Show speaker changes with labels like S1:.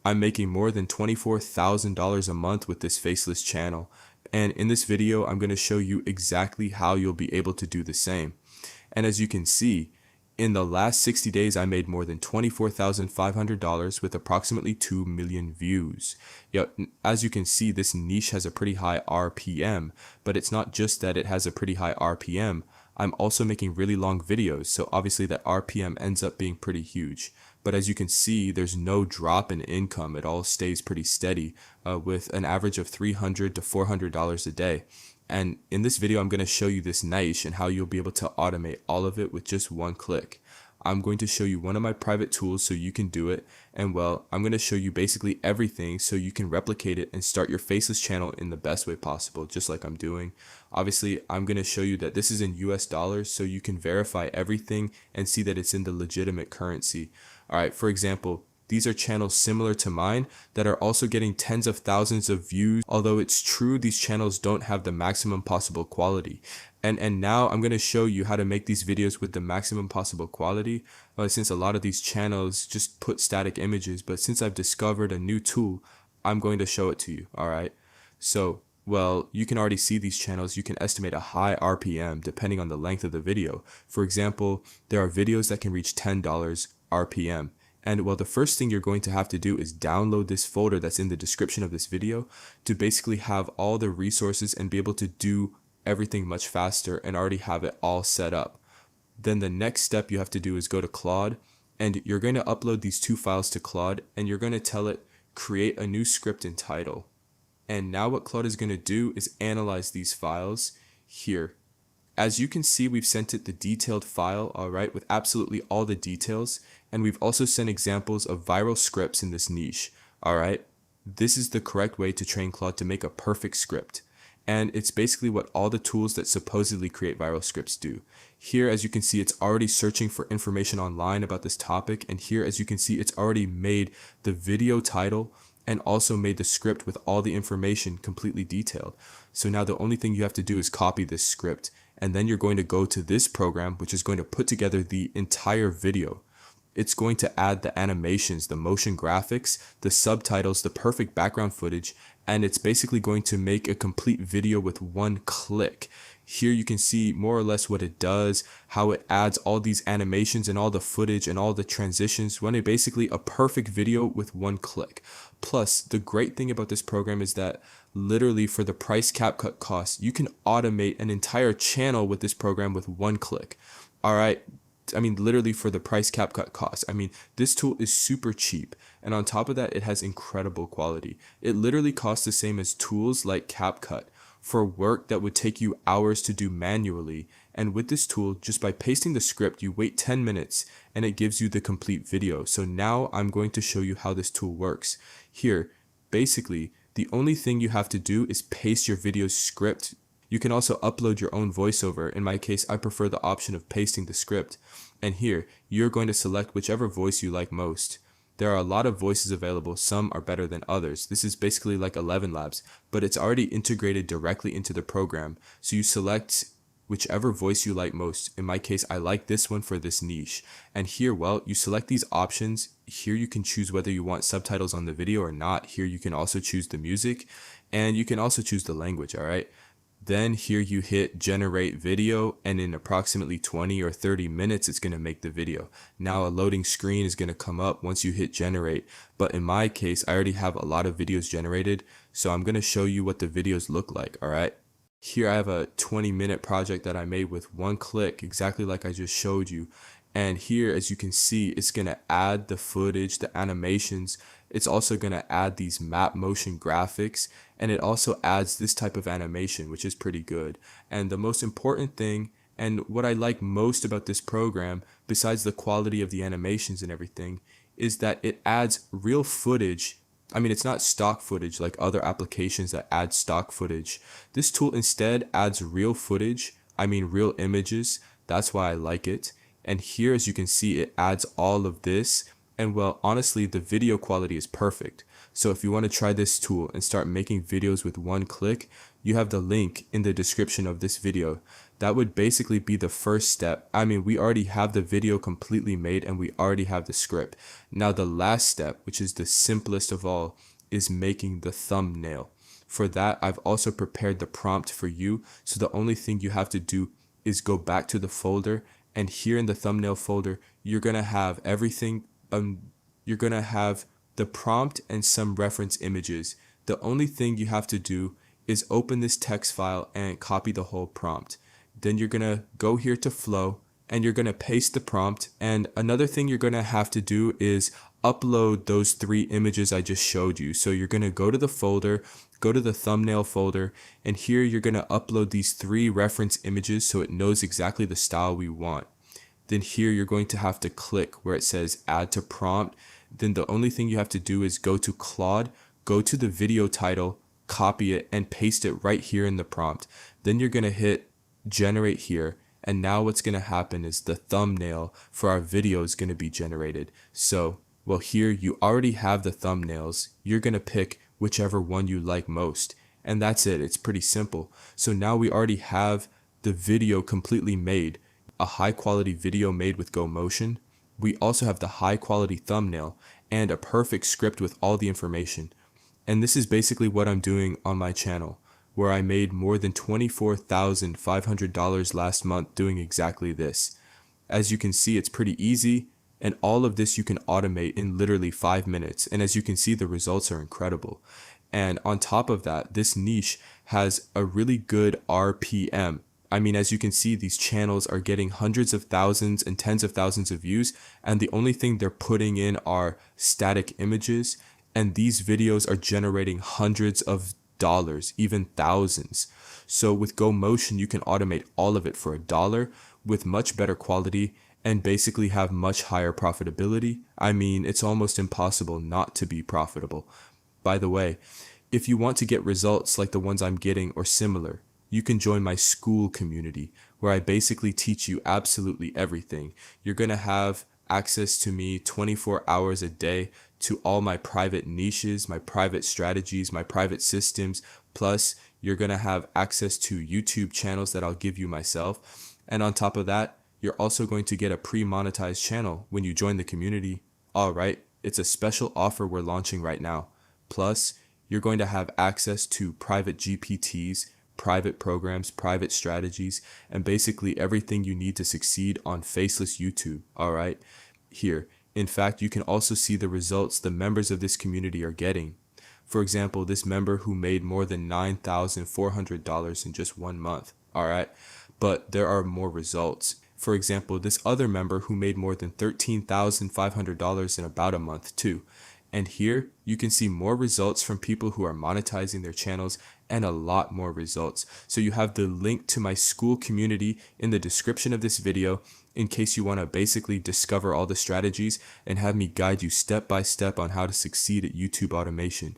S1: I'm making more than $24,000 a month with this faceless channel. And in this video, I'm going to show you exactly how you'll be able to do the same. And as you can see, in the last 60 days, I made more than $24,500 with approximately 2 million views. As you can see, this niche has a pretty high RPM, but it's not just that it has a pretty high RPM. I'm also making really long videos, so obviously that RPM ends up being pretty huge. But as you can see, there's no drop in income. It all stays pretty steady with an average of $300 to $400 a day. And in this video, I'm going to show you this niche and how you'll be able to automate all of it with just one click. I'm going to show you one of my private tools so you can do it. And well, I'm going to show you basically everything so you can replicate it and start your faceless channel in the best way possible, just like I'm doing. Obviously, I'm going to show you that this is in US dollars so you can verify everything and see that it's in the legitimate currency. All right, for example, these are channels similar to mine that are also getting tens of thousands of views, although it's true these channels don't have the maximum possible quality. And now I'm going to show you how to make these videos with the maximum possible quality, since a lot of these channels just put static images, but since I've discovered a new tool, I'm going to show it to you, all right? So, well, you can already see these channels. You can estimate a high RPM depending on the length of the video. For example, there are videos that can reach $10 RPM. And well, the first thing you're going to have to do is download this folder that's in the description of this video to basically have all the resources and be able to do everything much faster and already have it all set up. Then the next step you have to do is go to Claude, and you're going to upload these two files to Claude, and you're going to tell it create a new script and title. And now what Claude is going to do is analyze these files here. As you can see, we've sent it the detailed file, all right, with absolutely all the details. And we've also sent examples of viral scripts in this niche, all right? This is the correct way to train Claude to make a perfect script. And it's basically what all the tools that supposedly create viral scripts do. Here, as you can see, it's already searching for information online about this topic. And here, as you can see, it's already made the video title and also made the script with all the information completely detailed. So now the only thing you have to do is copy this script. And then you're going to go to this program, which is going to put together the entire video. It's going to add the animations, the motion graphics, the subtitles, the perfect background footage, and it's basically going to make a complete video with one click. Here you can see more or less what it does, how it adds all these animations and all the footage and all the transitions, running basically a perfect video with one click. Plus, the great thing about this program is that literally for the price cap cut cost, you can automate an entire channel with this program with one click. All right. I mean, literally for the price cap cut cost. I mean, this tool is super cheap. And on top of that, it has incredible quality. It literally costs the same as tools like CapCut for work that would take you hours to do manually. And with this tool, just by pasting the script, you wait 10 minutes and it gives you the complete video. So now I'm going to show you how this tool works. Here, basically, the only thing you have to do is paste your video's script. You can also upload your own voiceover. In my case, I prefer the option of pasting the script. And here, you're going to select whichever voice you like most. There are a lot of voices available. Some are better than others. This is basically like 11 Labs, but it's already integrated directly into the program. So you select whichever voice you like most. In my case, I like this one for this niche. And here, well, you select these options. Here you can choose whether you want subtitles on the video or not. Here you can also choose the music, and you can also choose the language, all right? Then here you hit generate video, and in approximately 20 or 30 minutes, it's going to make the video. Now a loading screen is going to come up once you hit generate. But in my case, I already have a lot of videos generated. So I'm going to show you what the videos look like. All right. Here I have a 20-minute project that I made with one click, exactly like I just showed you. And here, as you can see, it's going to add the footage, the animations. It's also going to add these map motion graphics, and it also adds this type of animation, which is pretty good. And the most important thing, and what I like most about this program, besides the quality of the animations and everything, is that it adds real footage. I mean, it's not stock footage like other applications that add stock footage. This tool instead adds real footage, real images. That's why I like it. And here, as you can see, it adds all of this. And well, honestly, the video quality is perfect. So if you want to try this tool and start making videos with one click, you have the link in the description of this video. that would basically be the first step. I mean, we already have the video completely made and we already have the script. Now the last step, which is the simplest of all, is making the thumbnail. For that, I've also prepared the prompt for you. So the only thing you have to do is go back to the folder, and here in the thumbnail folder, you're going to have everything. You're going to have the prompt and some reference images. The only thing you have to do is open this text file and copy the whole prompt. Then you're going to go here to flow and you're going to paste the prompt. And another thing you're going to have to do is upload those 3 images I just showed you. So you're going to go to the folder, go to the thumbnail folder, and here you're going to upload these 3 reference images so it knows exactly the style we want. Then here you're going to have to click where it says add to prompt. Then the only thing you have to do is go to Claude, go to the video title, copy it, and paste it right here in the prompt. Then you're going to hit generate here. And now what's going to happen is the thumbnail for our video is going to be generated. So, well, here you already have the thumbnails. You're going to pick whichever one you like most. And that's it. It's pretty simple. So now we already have the video completely made, a high quality video made with GoMotion. We also have the high quality thumbnail and a perfect script with all the information. And this is basically what I'm doing on my channel, where I made more than $24,500 last month doing exactly this. As you can see, it's pretty easy, and all of this you can automate in literally 5 minutes. And as you can see, the results are incredible. And on top of that, this niche has a really good RPM. I mean, as you can see, these channels are getting hundreds of thousands and tens of thousands of views, and the only thing they're putting in are static images, and these videos are generating hundreds of dollars, even thousands. So with GoMotion, you can automate all of it for $1 with much better quality and basically have much higher profitability. I mean, it's almost impossible not to be profitable. By the way, if you want to get results like the ones I'm getting or similar, you can join my school community where I basically teach you absolutely everything. You're going to have access to me 24 hours a day, to all my private niches, my private strategies, my private systems. Plus, you're going to have access to YouTube channels that I'll give you myself. And on top of that, you're also going to get a pre-monetized channel when you join the community. All right, it's a special offer we're launching right now. Plus, you're going to have access to private GPTs, private programs, private strategies, and basically everything you need to succeed on faceless YouTube. All right, here. In fact, you can also see the results the members of this community are getting. For example, this member who made more than $9,400 in just 1 month. All right, but there are more results. For example, this other member who made more than $13,500 in about a month too. And here you can see more results from people who are monetizing their channels and a lot more results. So you have the link to my school community in the description of this video in case you want to basically discover all the strategies and have me guide you step by step on how to succeed at YouTube automation.